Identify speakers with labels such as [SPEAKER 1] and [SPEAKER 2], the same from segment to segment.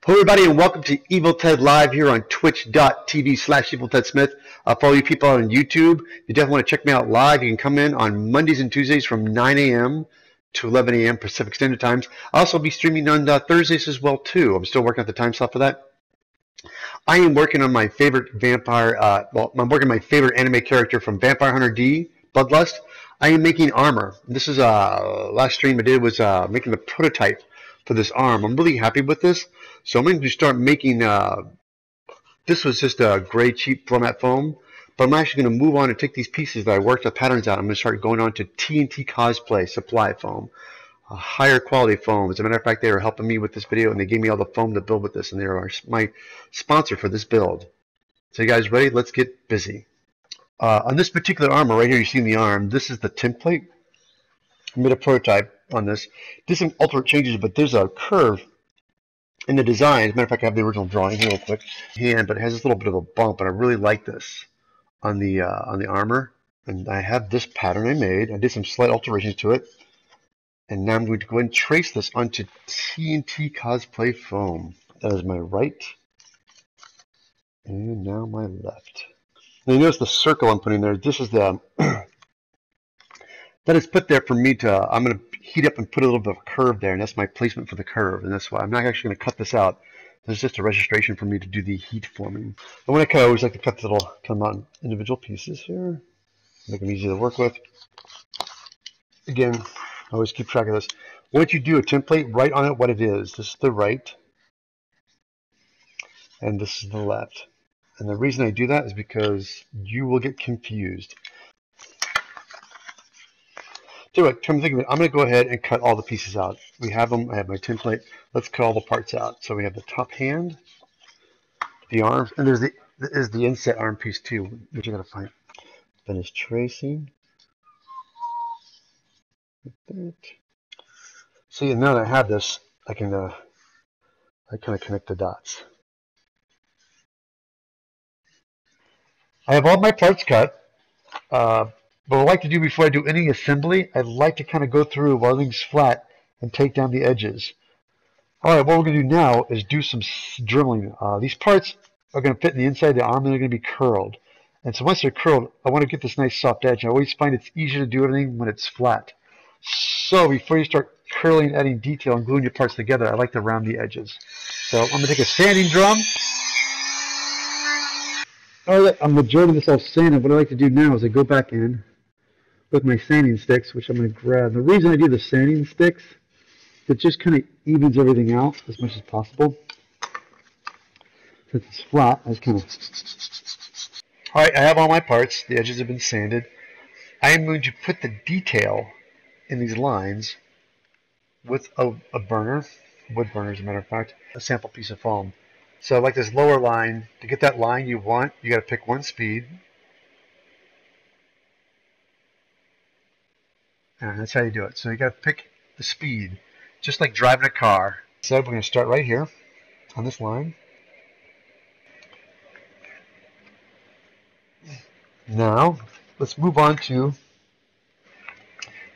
[SPEAKER 1] Hello everybody and welcome to Evil Ted Live here on twitch.tv/EvilTedSmith. For all you people on YouTube, you definitely want to check me out live. You can come in on Mondays and Tuesdays from 9 a.m. to 11 a.m. Pacific Standard Times. I'll also be streaming on Thursdays as well too. I'm still working out the time slot for that. I am working on my favorite vampire, I'm working on my favorite anime character from Vampire Hunter D, Bloodlust. I am making armor. This is last stream I did was making the prototype for this arm. I'm really happy with this. So I'm going to start making, this was just a gray cheap format foam, but I'm actually going to move on and take these pieces that I worked the patterns out. I'm going to start going on to TNT Cosplay supply foam, a higher quality foam. As a matter of fact, they were helping me with this video and they gave me all the foam to build with this, and they are my sponsor for this build. So you guys ready? Let's get busy. On this particular armor right here, you see the arm, this is the template. I made a prototype on this. Did some alternate changes, but there's a curve in the design. As a matter of fact, I have the original drawing here real quick. But it has this little bit of a bump, and I really like this on the armor. And I have this pattern I made. I did some slight alterations to it, and now I'm going to go ahead and trace this onto TNT Cosplay foam. That is my right, and now my left. Now you notice the circle I'm putting there. This is the that is put there for me to. I'm going to heat up and put a little bit of a curve there, and that's my placement for the curve, and that's why I'm not actually going to cut this out. This is just a registration for me to do the heat forming. And when I cut, I always like to cut the little come out in individual pieces here, make them easy to work with. Again, I always keep track of this. Once you do a template, write on it what it is. This is the right, and this is the left. And the reason I do that is because you will get confused. So come think of it, I'm going to go ahead and cut all the pieces out. We have them. I have my template. Let's cut all the parts out. So we have the top hand, the arms, and there's the inset arm piece too, which I got to find. Finish tracing. Like that. See, now that I have this, I can I kind of connect the dots. I have all my parts cut. But what I like to do before I do any assembly, I like to kind of go through while everything's flat and take down the edges. Alright, what we're going to do now is do some drilling. These parts are going to fit in the inside of the arm and they're going to be curled. And so once they're curled, I want to get this nice soft edge. I always find it's easier to do everything when it's flat. So before you start curling, adding detail, and gluing your parts together, I like to round the edges. So I'm going to take a sanding drum. Alright, I'm majority of this all sanded. What I like to do now is I go back in with my sanding sticks, which I'm going to grab. The reason I do the sanding sticks, it just kind of evens everything out as much as possible. Since it's flat, I just kind of... Alright, I have all my parts. The edges have been sanded. I am going to put the detail in these lines with a burner, wood burner as a matter of fact, a sample piece of foam. So like this lower line, to get that line you want, you got to pick one speed. And that's how you do it. So you got to pick the speed, just like driving a car. So we're going to start right here on this line. Now let's move on to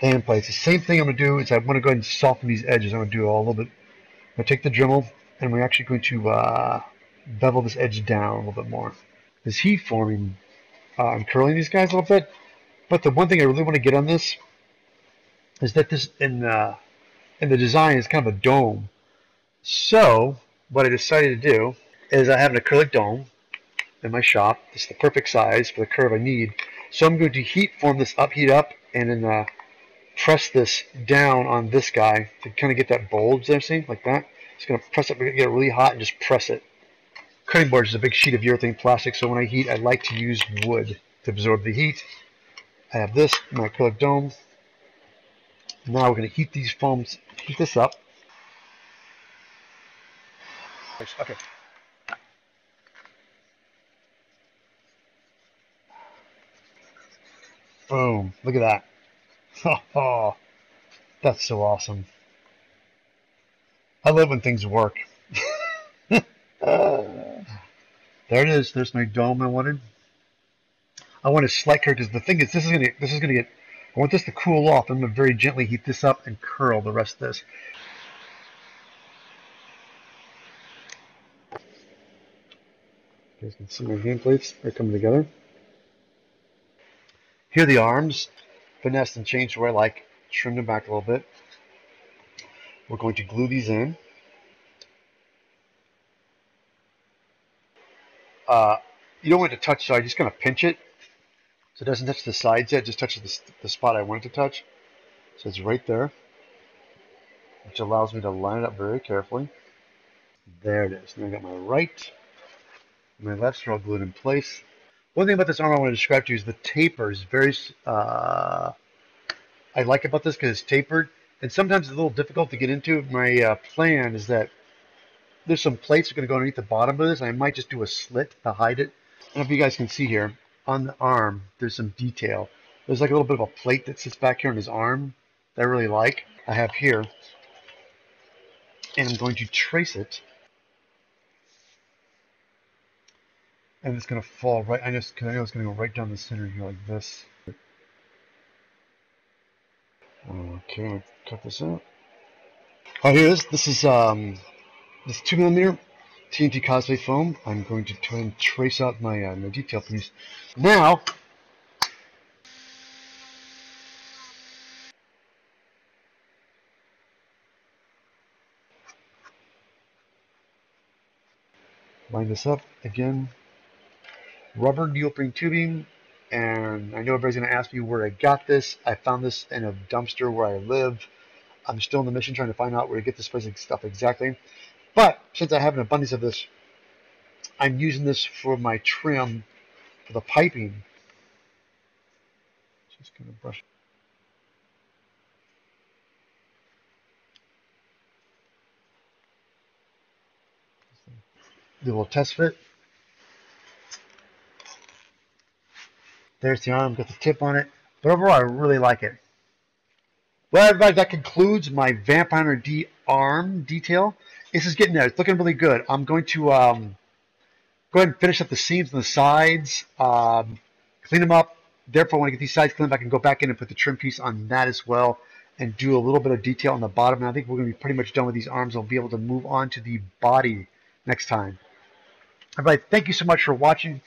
[SPEAKER 1] the hand plates. The same thing I'm going to do is I want to go ahead and soften these edges. I'm going to do a little bit. I'm going to take the Dremel and we're actually going to bevel this edge down a little bit more. This heat forming, I'm curling these guys a little bit. But the one thing I really want to get on this is that this in the design is kind of a dome. So what I decided to do is I have an acrylic dome in my shop. This is the perfect size for the curve I need. So I'm going to heat form this up, heat up, and then press this down on this guy to kind of get that bulge there, see, like that. Just going to press it, get it really hot, and just press it. Cutting board is a big sheet of urethane plastic, so when I heat, I like to use wood to absorb the heat. I have this, my acrylic dome. Now we're going to heat these foams, heat this up. Okay. Boom. Look at that. Oh, that's so awesome. I love when things work. There it is. There's my dome I wanted. I want a slight curve because the thing is, this is gonna get. I want this to cool off. I'm gonna very gently heat this up and curl the rest of this. You guys can see my hand plates are coming together. Here are the arms, finessed and changed where I like, trim them back a little bit. We're going to glue these in. You don't want it to touch, so I just kind of pinch it so it doesn't touch the sides yet, it just touches the spot I want it to touch. So it's right there, which allows me to line it up very carefully. There it is. Now I got my right, my left are all glued in place. One thing about this arm I want to describe to you is the taper is very, I like about this because it's tapered, and sometimes it's a little difficult to get into. My plan is that there's some plates that are going to go underneath the bottom of this. I might just do a slit to hide it. I don't know if you guys can see here, on the arm, there's some detail. There's like a little bit of a plate that sits back here on his arm that I really like. I have here, and I'm going to trace it. And it's going to fall right, I know it's going to go right down the center here like this. Okay, I'll cut this out. Oh, here it is. This is this 2mm TNT Cosplay foam. I'm going to try and trace out my, my detail piece. Now, line this up again. Rubber neoprene tubing, and I know everybody's going to ask me where I got this. I found this in a dumpster where I live. I'm still on the mission trying to find out where to get this stuff exactly. But since I have an abundance of this, I'm using this for my trim for the piping. Just going to brush. Do a little test fit. There's the arm, got the tip on it. But overall, I really like it. Well, everybody, that concludes my Vampire Hunter D arm detail. This is getting there. It's looking really good. I'm going to go ahead and finish up the seams on the sides, clean them up. Therefore, when I get these sides cleaned up, I can go back in and put the trim piece on that as well and do a little bit of detail on the bottom. And I think we're going to be pretty much done with these arms. I'll be able to move on to the body next time. Everybody, thank you so much for watching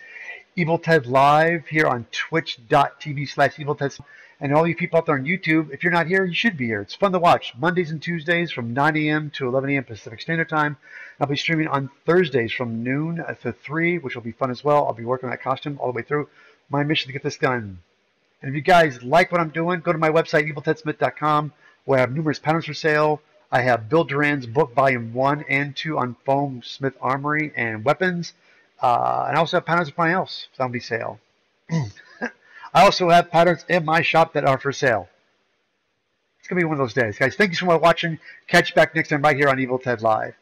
[SPEAKER 1] Evil Ted Live here on twitch.tv/EvilTed. And all you people out there on YouTube, if you're not here, you should be here. It's fun to watch. Mondays and Tuesdays from 9 a.m. to 11 a.m. Pacific Standard Time. I'll be streaming on Thursdays from noon to 3, which will be fun as well. I'll be working on that costume all the way through. My mission to get this done. And if you guys like what I'm doing, go to my website, eviltedsmith.com, where I have numerous patterns for sale. I have Bill Duran's book, Volume 1 and 2 on foam, smith armory, and weapons. And I also have patterns of my else on sale. I also have patterns in my shop that are for sale. It's going to be one of those days. Guys, thank you so much for watching. Catch you back next time right here on Evil Ted Live.